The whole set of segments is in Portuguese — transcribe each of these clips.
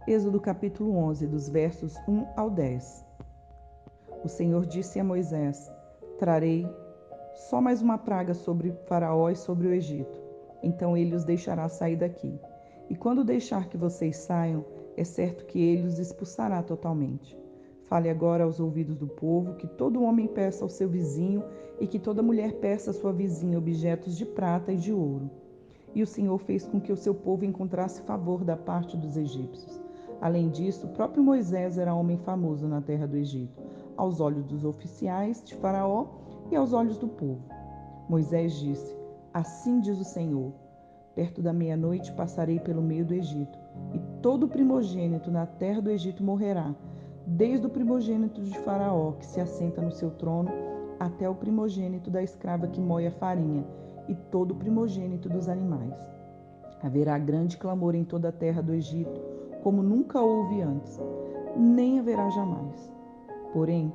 Êxodo capítulo 11, dos versos 1 ao 10. O Senhor disse a Moisés: Trarei só mais uma praga sobre Faraó e sobre o Egito. Então ele os deixará sair daqui. E quando deixar que vocês saiam, é certo que ele os expulsará totalmente. Fale agora aos ouvidos do povo que todo homem peça ao seu vizinho e que toda mulher peça à sua vizinha objetos de prata e de ouro. E o Senhor fez com que o seu povo encontrasse favor da parte dos egípcios. Além disso, o próprio Moisés era homem famoso na terra do Egito, aos olhos dos oficiais de Faraó e aos olhos do povo. Moisés disse: Assim diz o Senhor: perto da meia-noite passarei pelo meio do Egito, e todo primogênito na terra do Egito morrerá, desde o primogênito de Faraó, que se assenta no seu trono, até o primogênito da escrava que moe a farinha, e todo o primogênito dos animais. Haverá grande clamor em toda a terra do Egito, como nunca houve antes, nem haverá jamais. Porém,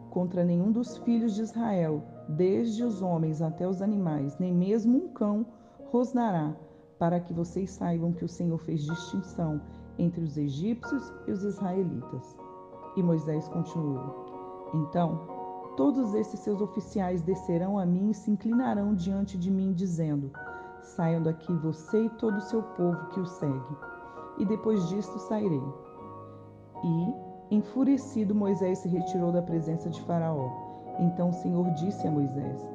contra nenhum dos filhos de Israel, desde os homens até os animais, nem mesmo um cão rosnará, para que vocês saibam que o Senhor fez distinção entre os egípcios e os israelitas. E Moisés continuou: Então, todos esses seus oficiais descerão a mim e se inclinarão diante de mim, dizendo: Saiam daqui você e todo o seu povo que o segue. E depois disto sairei. E, enfurecido, Moisés se retirou da presença de Faraó. Então o Senhor disse a Moisés: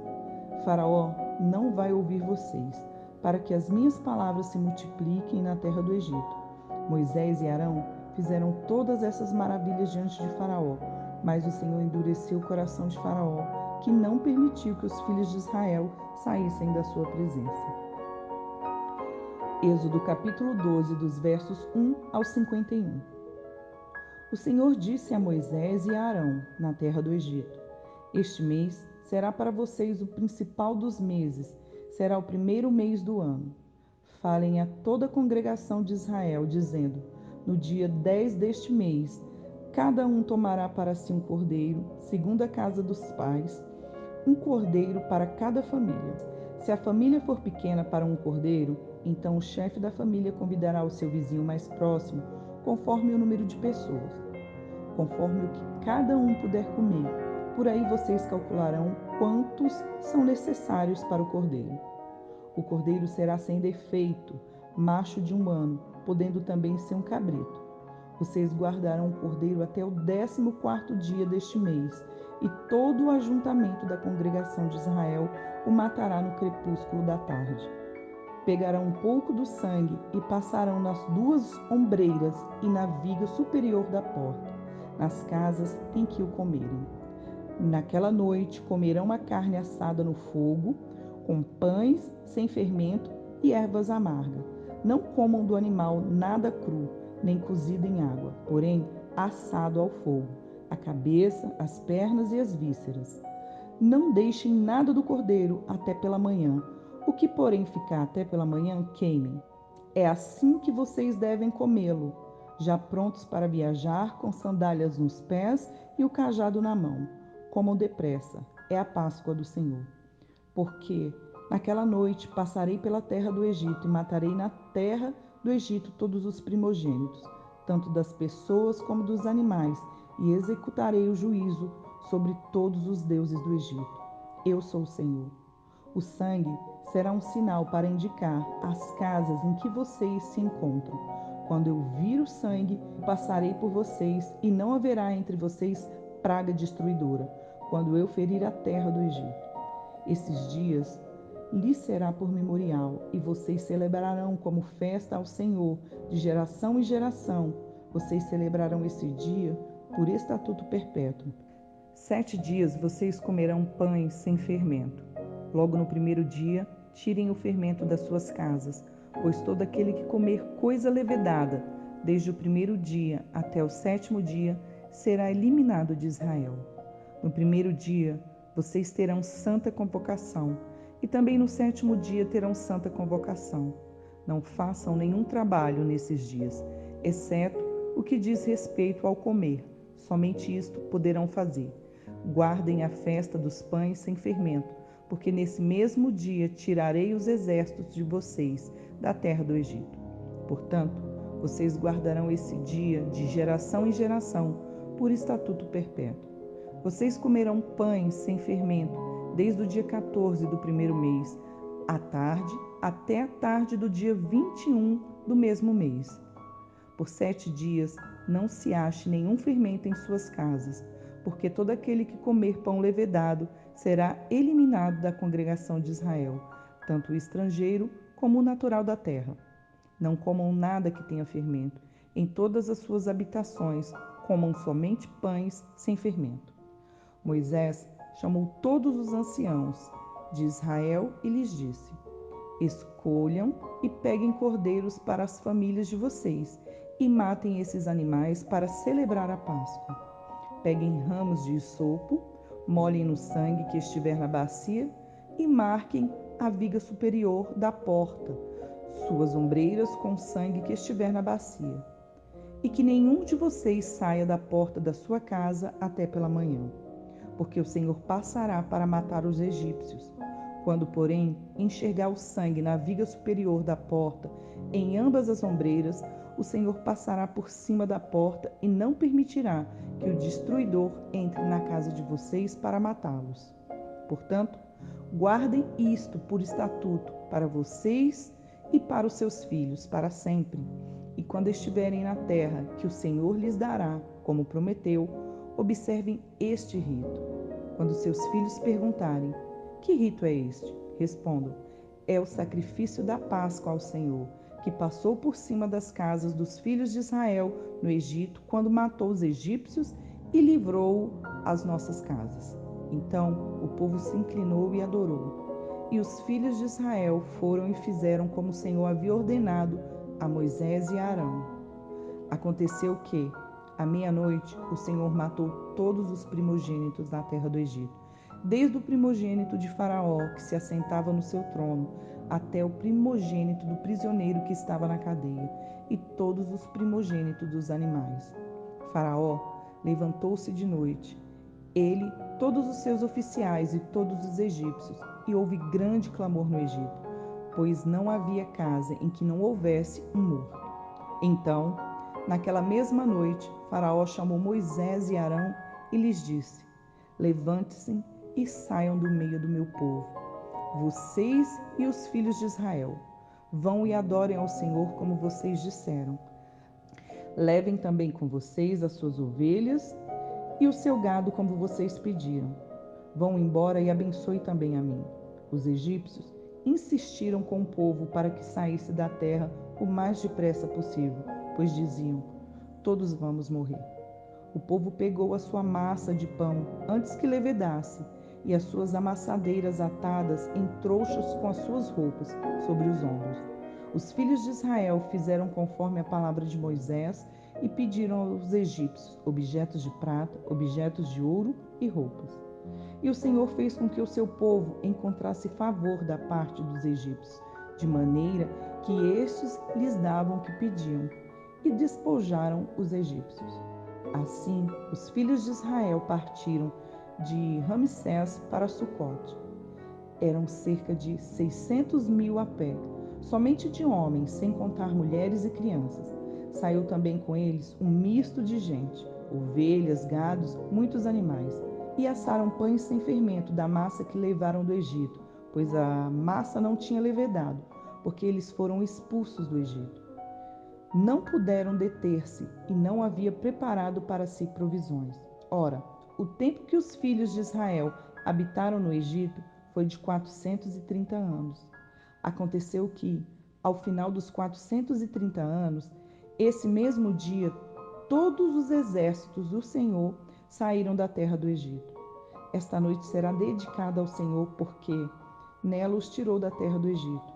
Faraó não vai ouvir vocês, para que as minhas palavras se multipliquem na terra do Egito. Moisés e Arão fizeram todas essas maravilhas diante de Faraó, mas o Senhor endureceu o coração de Faraó, que não permitiu que os filhos de Israel saíssem da sua presença. Êxodo capítulo 12, dos versos 1 ao 51. O Senhor disse a Moisés e a Arão, na terra do Egito: Este mês será para vocês o principal dos meses, será o primeiro mês do ano. Falem a toda a congregação de Israel, dizendo: No dia 10 deste mês, cada um tomará para si um cordeiro, segundo a casa dos pais, um cordeiro para cada família. Se a família for pequena para um cordeiro, então o chefe da família convidará o seu vizinho mais próximo, conforme o número de pessoas, conforme o que cada um puder comer. Por aí vocês calcularão quantos são necessários para o cordeiro. O cordeiro será sem defeito, macho de 1 ano, podendo também ser um cabrito. Vocês guardarão o cordeiro até o 14º dia deste mês, e todo o ajuntamento da congregação de Israel o matará no crepúsculo da tarde. Pegarão um pouco do sangue e passarão nas 2 ombreiras e na viga superior da porta, nas casas em que o comerem. Naquela noite comerão a carne assada no fogo, com pães sem fermento e ervas amargas. Não comam do animal nada cru, nem cozido em água, porém assado ao fogo, a cabeça, as pernas e as vísceras. Não deixem nada do cordeiro até pela manhã. O que, porém, ficar até pela manhã, queimem. É assim que vocês devem comê-lo, já prontos para viajar, com sandálias nos pés e o cajado na mão. Comam depressa, é a Páscoa do Senhor. Porque naquela noite passarei pela terra do Egito e matarei na terra do Egito todos os primogênitos, tanto das pessoas como dos animais, e executarei o juízo sobre todos os deuses do Egito. Eu sou o Senhor. O sangue será um sinal para indicar as casas em que vocês se encontram. Quando eu vir o sangue, passarei por vocês, e não haverá entre vocês praga destruidora, quando eu ferir a terra do Egito. Esses dias lhes será por memorial, e vocês celebrarão como festa ao Senhor, de geração em geração. Vocês celebrarão esse dia por estatuto perpétuo. 7 dias vocês comerão pães sem fermento. Logo no primeiro dia, tirem o fermento das suas casas, pois todo aquele que comer coisa levedada, desde o primeiro dia até o 7º dia, será eliminado de Israel. No primeiro dia, vocês terão santa convocação, e também no 7º dia terão santa convocação. Não façam nenhum trabalho nesses dias, exceto o que diz respeito ao comer. Somente isto poderão fazer. Guardem a festa dos pães sem fermento, porque nesse mesmo dia tirarei os exércitos de vocês da terra do Egito. Portanto, vocês guardarão esse dia de geração em geração por estatuto perpétuo. Vocês comerão pães sem fermento desde o dia 14 do primeiro mês, à tarde, até a tarde do dia 21 do mesmo mês. Por 7 dias não se ache nenhum fermento em suas casas, porque todo aquele que comer pão levedado será eliminado da congregação de Israel, tanto o estrangeiro como o natural da terra. Não comam nada que tenha fermento. Em todas as suas habitações, comam somente pães sem fermento. Moisés chamou todos os anciãos de Israel e lhes disse: escolham e peguem cordeiros para as famílias de vocês e matem esses animais para celebrar a Páscoa. Peguem ramos de hisopo, molhem no sangue que estiver na bacia e marquem a viga superior da porta, suas ombreiras com o sangue que estiver na bacia. E que nenhum de vocês saia da porta da sua casa até pela manhã, porque o Senhor passará para matar os egípcios. Quando, porém, enxergar o sangue na viga superior da porta, em ambas as ombreiras, o Senhor passará por cima da porta e não permitirá que o destruidor entre na casa de vocês para matá-los. Portanto, guardem isto por estatuto para vocês e para os seus filhos para sempre. E quando estiverem na terra que o Senhor lhes dará, como prometeu, observem este rito. Quando seus filhos perguntarem: que rito é este? Respondam: é o sacrifício da Páscoa ao Senhor, que passou por cima das casas dos filhos de Israel no Egito, quando matou os egípcios e livrou as nossas casas. Então o povo se inclinou e adorou. E os filhos de Israel foram e fizeram como o Senhor havia ordenado a Moisés e a Arão. Aconteceu que, à meia-noite, o Senhor matou todos os primogênitos na terra do Egito, desde o primogênito de Faraó, que se assentava no seu trono, até o primogênito do prisioneiro que estava na cadeia, e todos os primogênitos dos animais. Faraó levantou-se de noite, ele, todos os seus oficiais e todos os egípcios, e houve grande clamor no Egito, pois não havia casa em que não houvesse um morto. Então, naquela mesma noite, Faraó chamou Moisés e Arão e lhes disse: levante-se e saiam do meio do meu povo, vocês e os filhos de Israel. Vão e adorem ao Senhor como vocês disseram. Levem também com vocês as suas ovelhas e o seu gado como vocês pediram. Vão embora e abençoe também a mim. Os egípcios insistiram com o povo para que saísse da terra o mais depressa possível, pois diziam: todos vamos morrer. O povo pegou a sua massa de pão antes que levedasse, e as suas amassadeiras atadas em trouxas com as suas roupas sobre os ombros. Os filhos de Israel fizeram conforme a palavra de Moisés e pediram aos egípcios objetos de prata, objetos de ouro e roupas. E o Senhor fez com que o seu povo encontrasse favor da parte dos egípcios, de maneira que estes lhes davam o que pediam, e despojaram os egípcios. Assim, os filhos de Israel partiram de Ramsés para Sucote. Eram cerca de 600.000 a pé, somente de homens, sem contar mulheres e crianças. Saiu também com eles um misto de gente, ovelhas, gados, muitos animais. E assaram pães sem fermento da massa que levaram do Egito, pois a massa não tinha levedado, porque eles foram expulsos do Egito. Não puderam deter-se e não havia preparado para si provisões. Ora, o tempo que os filhos de Israel habitaram no Egito foi de 430 anos. Aconteceu que, ao final dos 430 anos, esse mesmo dia, todos os exércitos do Senhor saíram da terra do Egito. Esta noite será dedicada ao Senhor, porque nela os tirou da terra do Egito.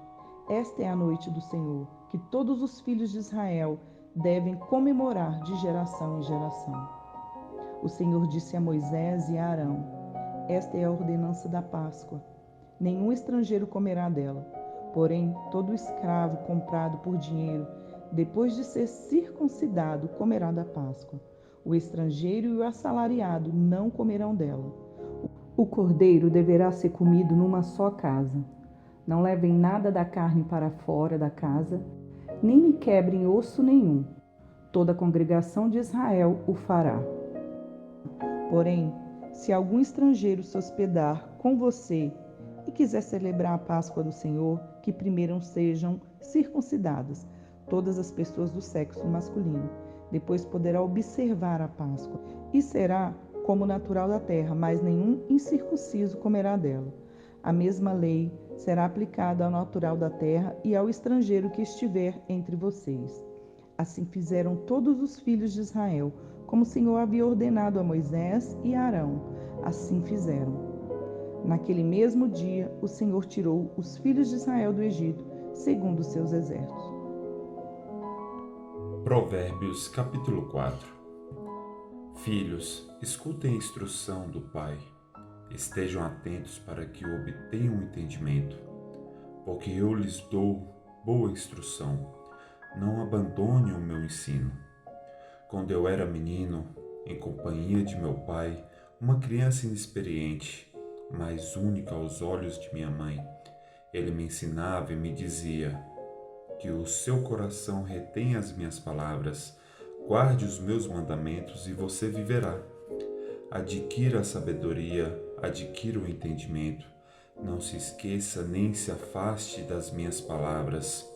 Esta é a noite do Senhor, que todos os filhos de Israel devem comemorar de geração em geração. O Senhor disse a Moisés e a Arão: esta é a ordenança da Páscoa. Nenhum estrangeiro comerá dela. Porém, todo escravo comprado por dinheiro, depois de ser circuncidado, comerá da Páscoa. O estrangeiro e o assalariado não comerão dela. O cordeiro deverá ser comido numa só casa. Não levem nada da carne para fora da casa, nem lhe quebrem osso nenhum. Toda a congregação de Israel o fará. Porém, se algum estrangeiro se hospedar com você e quiser celebrar a Páscoa do Senhor, que primeiro sejam circuncidadas todas as pessoas do sexo masculino. Depois poderá observar a Páscoa, e será como natural da terra, mas nenhum incircunciso comerá dela. A mesma lei será aplicada ao natural da terra e ao estrangeiro que estiver entre vocês. Assim fizeram todos os filhos de Israel, como o Senhor havia ordenado a Moisés e a Arão. Assim fizeram. Naquele mesmo dia, o Senhor tirou os filhos de Israel do Egito, segundo os seus exércitos. Provérbios capítulo 4. Filhos, escutem a instrução do Pai. Estejam atentos para que obtenham entendimento, porque eu lhes dou boa instrução. Não abandone o meu ensino. Quando eu era menino, em companhia de meu pai, uma criança inexperiente, mas única aos olhos de minha mãe, ele me ensinava e me dizia: que o seu coração retenha as minhas palavras, guarde os meus mandamentos e você viverá. Adquira a sabedoria, adquira o entendimento. Não se esqueça nem se afaste das minhas palavras.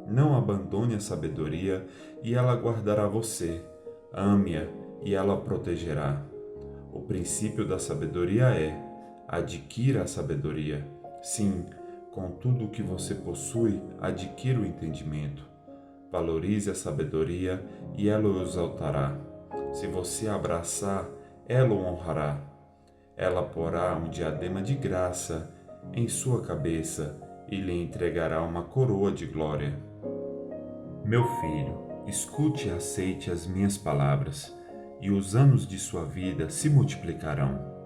Não abandone a sabedoria e ela guardará você. Ame-a e ela a protegerá. O princípio da sabedoria é: adquira a sabedoria. Sim, com tudo o que você possui, adquira o entendimento. Valorize a sabedoria e ela o exaltará. Se você a abraçar, ela o honrará. Ela porá um diadema de graça em sua cabeça e lhe entregará uma coroa de glória. Meu filho, escute e aceite as minhas palavras, e os anos de sua vida se multiplicarão.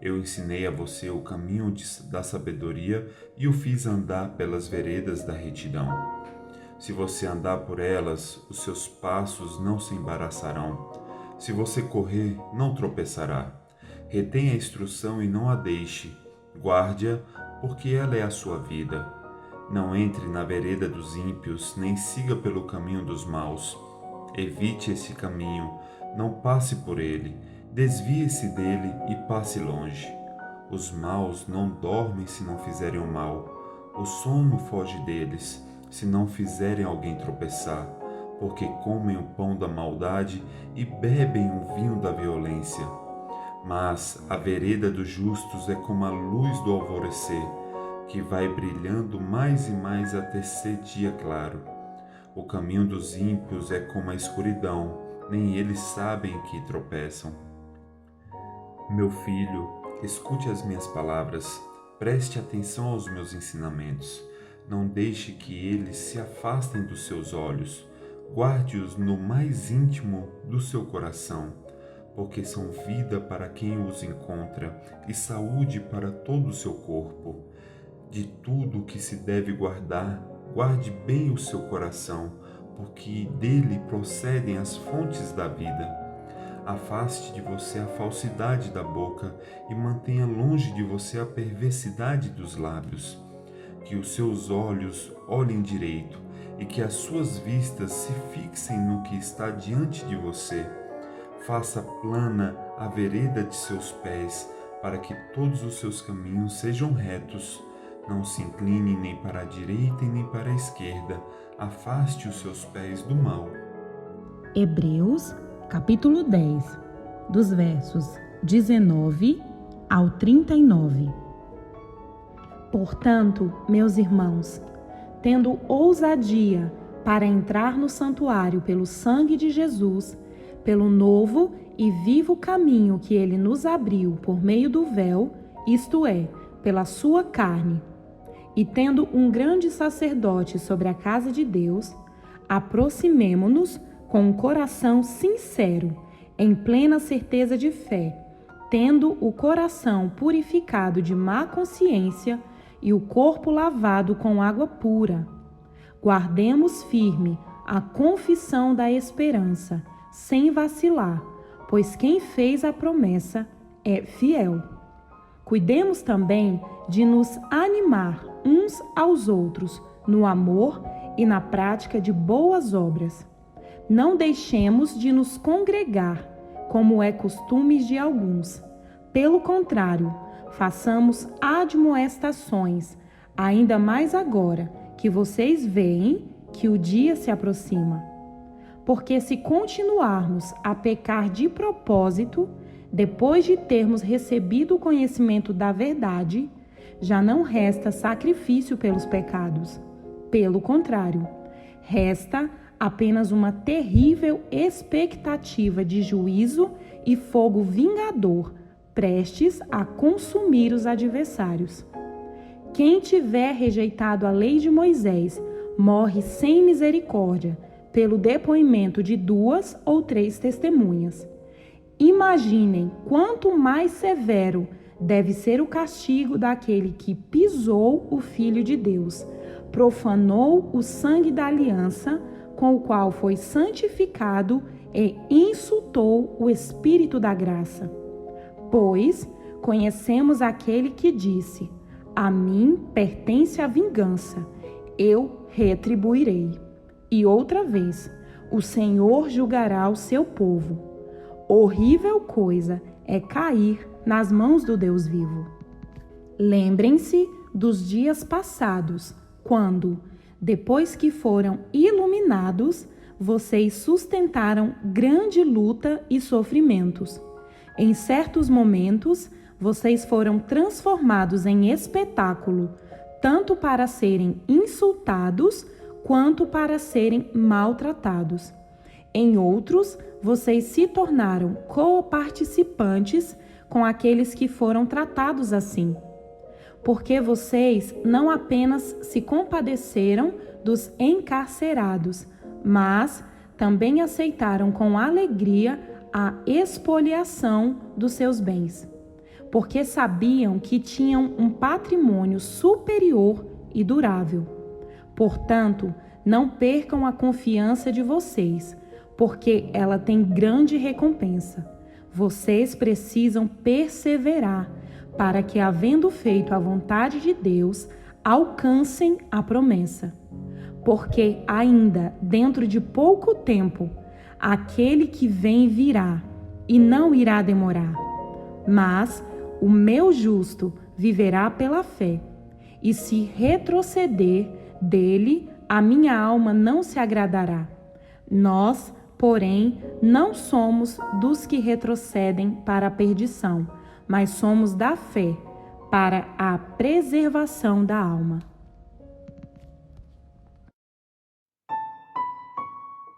Eu ensinei a você o caminho da sabedoria e o fiz andar pelas veredas da retidão. Se você andar por elas, os seus passos não se embaraçarão. Se você correr, não tropeçará. Retenha a instrução e não a deixe. Guarde-a, porque ela é a sua vida. Não entre na vereda dos ímpios, nem siga pelo caminho dos maus. Evite esse caminho, não passe por ele. Desvie-se dele e passe longe. Os maus não dormem se não fizerem o mal. O sono foge deles, se não fizerem alguém tropeçar, porque comem o pão da maldade e bebem o vinho da violência. Mas a vereda dos justos é como a luz do alvorecer, que vai brilhando mais e mais até ser dia claro. O caminho dos ímpios é como a escuridão, nem eles sabem que tropeçam. Meu filho, escute as minhas palavras, preste atenção aos meus ensinamentos. Não deixe que eles se afastem dos seus olhos. Guarde-os no mais íntimo do seu coração, porque são vida para quem os encontra e saúde para todo o seu corpo. De tudo o que se deve guardar, guarde bem o seu coração, porque dele procedem as fontes da vida. Afaste de você a falsidade da boca e mantenha longe de você a perversidade dos lábios. Que os seus olhos olhem direito e que as suas vistas se fixem no que está diante de você. Faça plana a vereda de seus pés, para que todos os seus caminhos sejam retos. Não se incline nem para a direita e nem para a esquerda. Afaste os seus pés do mal. Hebreus, capítulo 10, dos versos 19 ao 39. Portanto, meus irmãos, tendo ousadia para entrar no santuário pelo sangue de Jesus, pelo novo e vivo caminho que ele nos abriu por meio do véu, isto é, pela sua carne, e tendo um grande sacerdote sobre a casa de Deus, aproximemo-nos com um coração sincero, em plena certeza de fé, tendo o coração purificado de má consciência e o corpo lavado com água pura. Guardemos firme a confissão da esperança, sem vacilar, pois quem fez a promessa é fiel. Cuidemos também de nos animar uns aos outros no amor e na prática de boas obras. Não deixemos de nos congregar, como é costume de alguns. Pelo contrário, façamos admoestações, ainda mais agora que vocês veem que o dia se aproxima. Porque se continuarmos a pecar de propósito, depois de termos recebido o conhecimento da verdade, já não resta sacrifício pelos pecados. Pelo contrário, resta apenas uma terrível expectativa de juízo e fogo vingador, prestes a consumir os adversários. Quem tiver rejeitado a lei de Moisés morre sem misericórdia, pelo depoimento de 2 ou 3 testemunhas. Imaginem quanto mais severo deve ser o castigo daquele que pisou o Filho de Deus, profanou o sangue da aliança, com o qual foi santificado e insultou o Espírito da graça. Pois conhecemos aquele que disse: a mim pertence a vingança, eu retribuirei. E outra vez, o Senhor julgará o seu povo. Horrível coisa é cair nas mãos do Deus vivo. Lembrem-se dos dias passados, quando, depois que foram iluminados, vocês sustentaram grande luta e sofrimentos. Em certos momentos, vocês foram transformados em espetáculo, tanto para serem insultados, quanto para serem maltratados. Em outros, vocês se tornaram co-participantes com aqueles que foram tratados assim. Porque vocês não apenas se compadeceram dos encarcerados, mas também aceitaram com alegria a expoliação dos seus bens, porque sabiam que tinham um patrimônio superior e durável. Portanto, não percam a confiança de vocês, porque ela tem grande recompensa. Vocês precisam perseverar para que, havendo feito a vontade de Deus, alcancem a promessa. Porque ainda dentro de pouco tempo, aquele que vem virá e não irá demorar. Mas o meu justo viverá pela fé, e se retroceder dele, a minha alma não se agradará. Nós, porém, não somos dos que retrocedem para a perdição, mas somos da fé para a preservação da alma.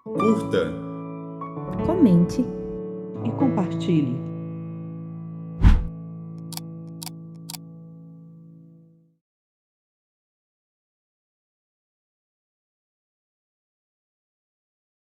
Curta, Comente e compartilhe.